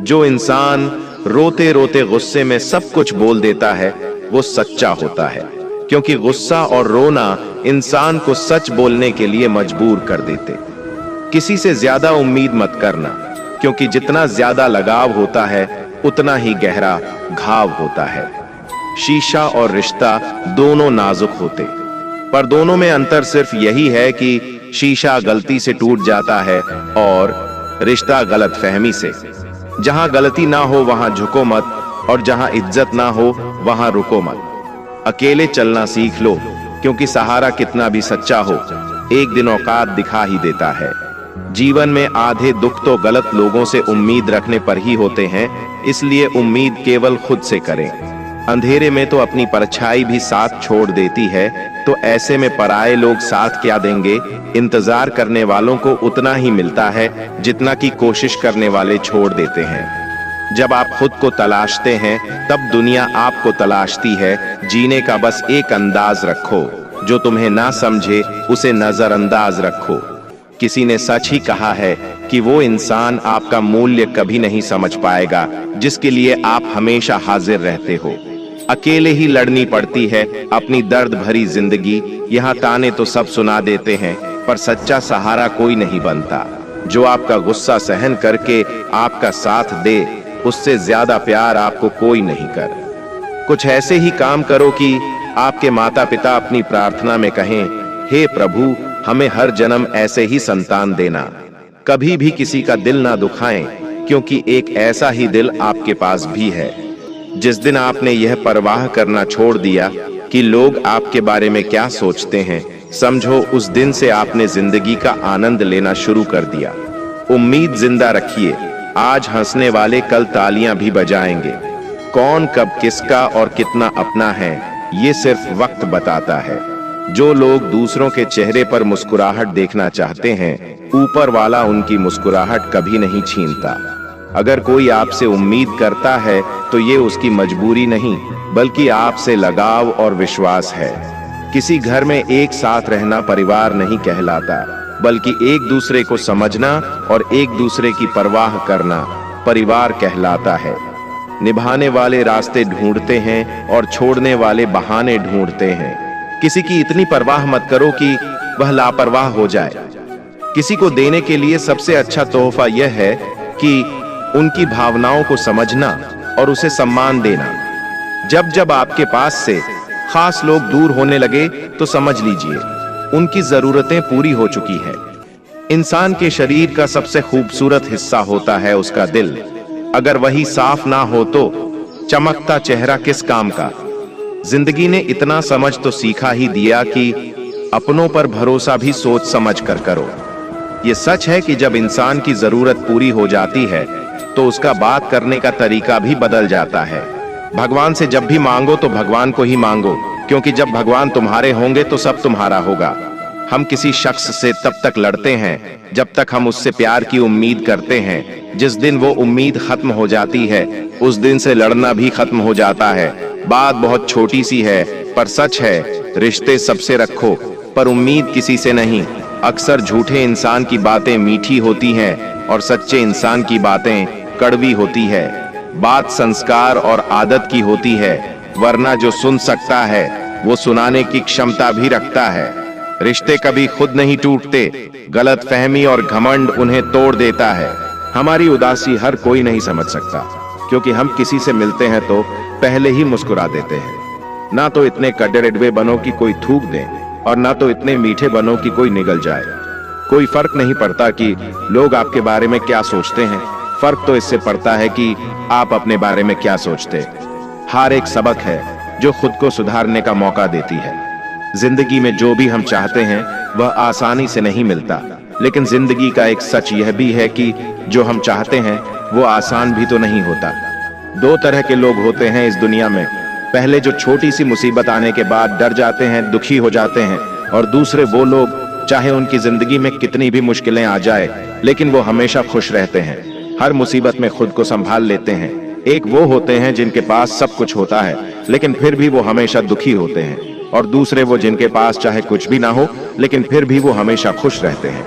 जो इंसान रोते रोते गुस्से में सब कुछ बोल देता है वो सच्चा होता है, क्योंकि गुस्सा और रोना इंसान को सच बोलने के लिए मजबूर कर देते। किसी से ज्यादा उम्मीद मत करना, क्योंकि जितना ज्यादा लगाव होता है उतना ही गहरा घाव होता है। शीशा और रिश्ता दोनों नाजुक होते, पर दोनों में अंतर सिर्फ यही है कि शीशा गलती से टूट जाता है और रिश्ता गलतफहमी से। जहां गलती ना हो वहां झुको मत, और जहां इज्जत ना हो वहां रुको मत। अकेले चलना सीख लो, क्योंकि सहारा कितना भी सच्चा हो एक दिन औकात दिखा ही देता है। जीवन में आधे दुख तो गलत लोगों से उम्मीद रखने पर ही होते हैं, इसलिए उम्मीद केवल खुद से करें। अंधेरे में तो अपनी परछाई भी साथ छोड़ देती है, तो ऐसे में पराये लोग साथ क्या देंगे। इंतजार करने वालों को उतना ही मिलता है जितना कि कोशिश करने वाले छोड़ देते हैं। जब आप खुद को तलाशते हैं तब दुनिया आपको तलाशती है। जीने का बस एक अंदाज रखो, जो तुम्हें ना समझे उसे नजरअंदाज रखो। किसी ने सच ही कहा है कि वो इंसान आपका मूल्य कभी नहीं समझ पाएगा जिसके लिए आप हमेशा हाजिर रहते हो। अकेले ही लड़नी पड़ती है अपनी दर्द भरी जिंदगी। यहाँ ताने तो सब सुना देते हैं, पर सच्चा सहारा कोई नहीं बनता। जो आपका गुस्सा सहन करके आपका साथ दे, उससे ज्यादा प्यार आपको कोई नहीं कर। कुछ ऐसे ही काम करो कि आपके माता पिता अपनी प्रार्थना में कहें, हे प्रभु हमें हर जन्म ऐसे ही संतान देना। कभी भी किसी का दिल ना दुखाएं, क्योंकि एक ऐसा ही दिल आपके पास भी है। जिस दिन आपने यह परवाह करना छोड़ दिया कि लोग आपके बारे में क्या सोचते हैं, समझो उस दिन से आपने जिंदगी का आनंद लेना शुरू कर दिया। उम्मीद जिंदा रखिए, आज हंसने वाले कल तालियां भी बजाएंगे। कौन कब किसका और कितना अपना है, ये सिर्फ वक्त बताता है। जो लोग दूसरों के चेहरे पर मुस्कुराहट देखना चाहते हैं, ऊपर वाला उनकी मुस्कुराहट कभी नहीं छीनता। अगर कोई आपसे उम्मीद करता है तो ये उसकी मजबूरी नहीं, बल्कि आपसे लगाव और विश्वास है। किसी घर में एक साथ रहना परिवार नहीं कहलाता, बल्कि एक दूसरे को समझना और एक दूसरे की परवाह करना परिवार कहलाता है। निभाने वाले रास्ते ढूंढते हैं और छोड़ने वाले बहाने ढूंढते हैं। किसी की इतनी परवाह मत करो कि वह लापरवाह हो जाए। किसी को देने के लिए सबसे अच्छा तोहफा यह है कि उनकी भावनाओं को समझना और उसे सम्मान देना। जब जब आपके पास से खास लोग दूर होने लगे तो समझ लीजिए उनकी जरूरतें पूरी हो चुकी है। इंसान के शरीर का सबसे खूबसूरत हिस्सा होता है उसका दिल। अगर वही साफ ना हो तो चमकता चेहरा किस काम का। जिंदगी ने इतना समझ तो सीखा ही दिया कि अपनों पर भरोसा भी सोच समझ कर करो। ये सच है कि जब इंसान की जरूरत पूरी हो जाती है तो उसका बात करने का तरीका भी बदल जाता है। भगवान से जब भी मांगो तो भगवान को ही मांगो, क्योंकि जब भगवान तुम्हारे होंगे तो सब तुम्हारा होगा। हम किसी शख्स से तब तक लड़ते हैं जब तक हम उससे प्यार की उम्मीद करते हैं। जिस दिन वो उम्मीद खत्म हो जाती है उस दिन से लड़ना भी खत्म हो जाता है। बात बहुत छोटी सी है पर सच है, रिश्ते सबसे रखो पर उम्मीद किसी से नहीं। अक्सर झूठे इंसान की बातें मीठी होती हैं और सच्चे इंसान की बातें कड़वी होती है। बात संस्कार और आदत की होती है, वरना जो सुन सकता है वो सुनाने की क्षमता भी रखता है। रिश्ते कभी खुद नहीं टूटते, गलतफहमी और घमंड उन्हें तोड़ देता है। हमारी उदासी हर कोई नहीं समझ सकता, क्योंकि हम किसी से मिलते हैं तो पहले ही मुस्कुरा देते हैं। ना तो इतने कड़वे बनो कि कोई थूक दे, और ना तो इतने मीठे बनो कि कोई निगल जाए। कोई फर्क नहीं पड़ता कि लोग आपके बारे में क्या सोचते हैं, फर्क तो इससे पड़ता है कि आप अपने बारे में क्या सोचते। हार एक सबक है जो खुद को सुधारने का मौका देती है। जिंदगी में जो भी हम चाहते हैं वह आसानी से नहीं मिलता, लेकिन जिंदगी का एक सच यह भी है कि जो हम चाहते हैं वो आसान भी तो नहीं होता। दो तरह के लोग होते हैं इस दुनिया में, पहले जो छोटी सी मुसीबत आने के बाद डर जाते हैं, दुखी हो जाते हैं, और दूसरे वो लोग चाहे उनकी जिंदगी में कितनी भी मुश्किलें आ जाए लेकिन वो हमेशा खुश रहते हैं, हर मुसीबत में खुद को संभाल लेते हैं। एक वो होते हैं जिनके पास सब कुछ होता है लेकिन फिर भी वो हमेशा दुखी होते हैं, और दूसरे वो जिनके पास चाहे कुछ भी ना हो लेकिन फिर भी वो हमेशा खुश रहते हैं।